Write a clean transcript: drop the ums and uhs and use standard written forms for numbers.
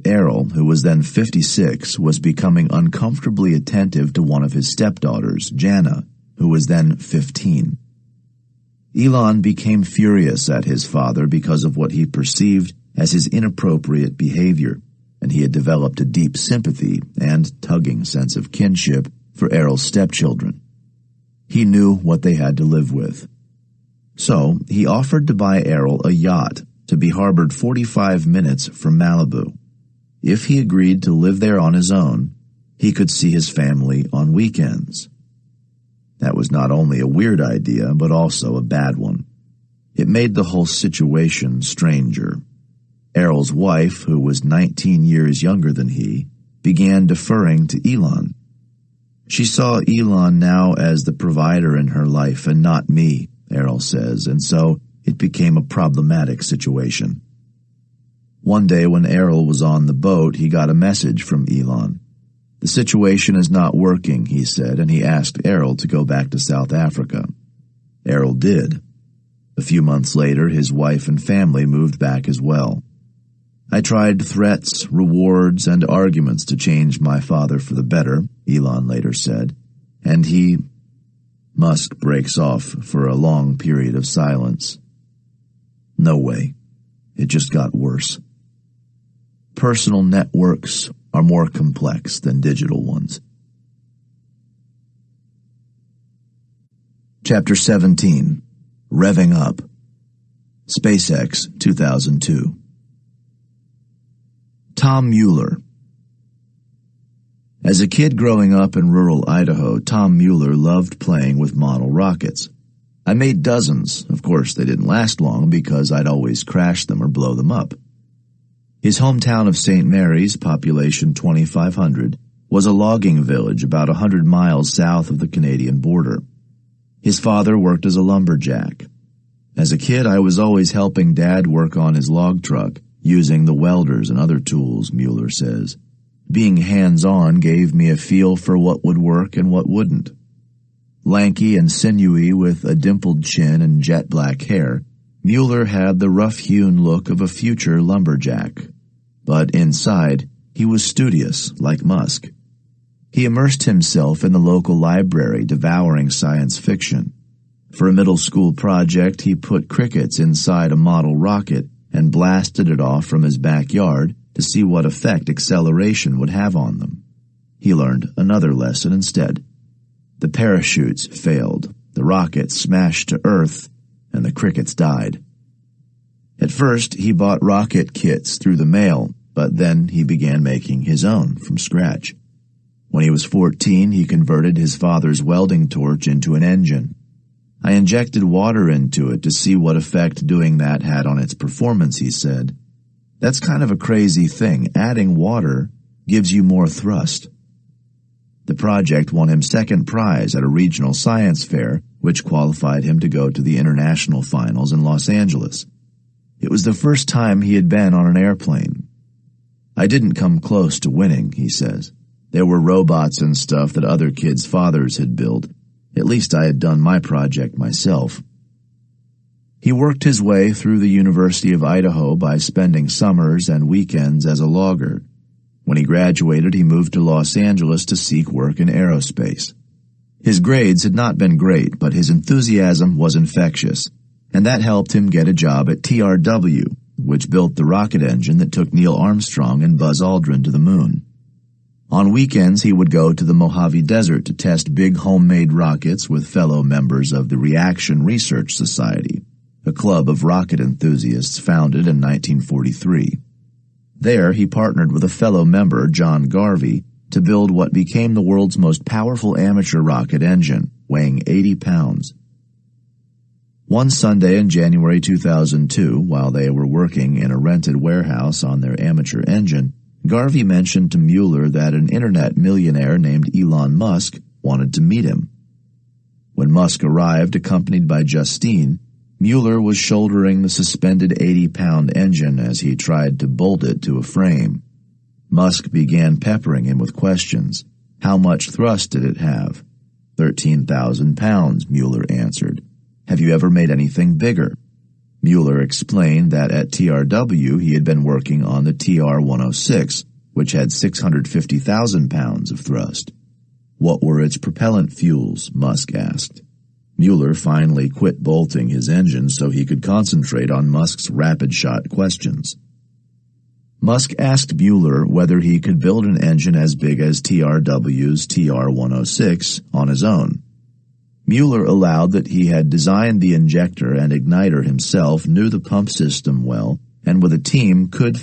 Errol, who was then 56, was becoming uncomfortably attentive to one of his stepdaughters, Jana, who was then 15. Elon became furious at his father because of what he perceived as his inappropriate behavior, and he had developed a deep sympathy and tugging sense of kinship for Errol's stepchildren. He knew what they had to live with. So he offered to buy Errol a yacht to be harbored 45 minutes from Malibu. If he agreed to live there on his own, he could see his family on weekends. That was not only a weird idea, but also a bad one. It made the whole situation stranger. Errol's wife, who was 19 years younger than he, began deferring to Elon. She saw Elon now as the provider in her life and not me, Errol says, and so it became a problematic situation. One day when Errol was on the boat, he got a message from Elon. The situation is not working, he said, and he asked Errol to go back to South Africa. Errol did. A few months later, his wife and family moved back as well. I tried threats, rewards, and arguments to change my father for the better, Elon later said, and he... Musk breaks off for a long period of silence. No way. It just got worse. Personal networks are more complex than digital ones. Chapter 17. Revving Up. SpaceX, 2002. Tom Mueller. As a kid growing up in rural Idaho, Tom Mueller loved playing with model rockets. I made dozens. Of course, they didn't last long because I'd always crash them or blow them up. His hometown of St. Mary's, population 2,500, was a logging village about 100 miles south of the Canadian border. His father worked as a lumberjack. As a kid, I was always helping Dad work on his log truck, using the welders and other tools, Mueller says. Being hands-on gave me a feel for what would work and what wouldn't. Lanky and sinewy with a dimpled chin and jet-black hair, Mueller had the rough-hewn look of a future lumberjack. But inside, he was studious, like Musk. He immersed himself in the local library, devouring science fiction. For a middle school project, he put crickets inside a model rocket and blasted it off from his backyard to see what effect acceleration would have on them. He learned another lesson instead. The parachutes failed, the rocket smashed to Earth, and the crickets died. At first, he bought rocket kits through the mail, but then he began making his own from scratch. When he was 14, he converted his father's welding torch into an engine. I injected water into it to see what effect doing that had on its performance, he said. That's kind of a crazy thing. Adding water gives you more thrust. The project won him second prize at a regional science fair, which qualified him to go to the international finals in Los Angeles. It was the first time he had been on an airplane. I didn't come close to winning, he says. There were robots and stuff that other kids' fathers had built. At least I had done my project myself. He worked his way through the University of Idaho by spending summers and weekends as a logger. When he graduated, he moved to Los Angeles to seek work in aerospace. His grades had not been great, but his enthusiasm was infectious, and that helped him get a job at TRW, which built the rocket engine that took Neil Armstrong and Buzz Aldrin to the moon. On weekends, he would go to the Mojave Desert to test big homemade rockets with fellow members of the Reaction Research Society, a club of rocket enthusiasts founded in 1943. There, he partnered with a fellow member, John Garvey, to build what became the world's most powerful amateur rocket engine, weighing 80 pounds. One Sunday in January 2002, while they were working in a rented warehouse on their amateur engine, Garvey mentioned to Mueller that an internet millionaire named Elon Musk wanted to meet him. When Musk arrived, accompanied by Justine, Mueller was shouldering the suspended 80-pound engine as he tried to bolt it to a frame. Musk began peppering him with questions. How much thrust did it have? 13,000 pounds, Mueller answered. Have you ever made anything bigger? Mueller explained that at TRW he had been working on the TR-106, which had 650,000 pounds of thrust. What were its propellant fuels? Musk asked. Mueller finally quit bolting his engine so he could concentrate on Musk's rapid-shot questions. Musk asked Mueller whether he could build an engine as big as TRW's TR-106 on his own. Mueller allowed that he had designed the injector and igniter himself, knew the pump system well, and with a team could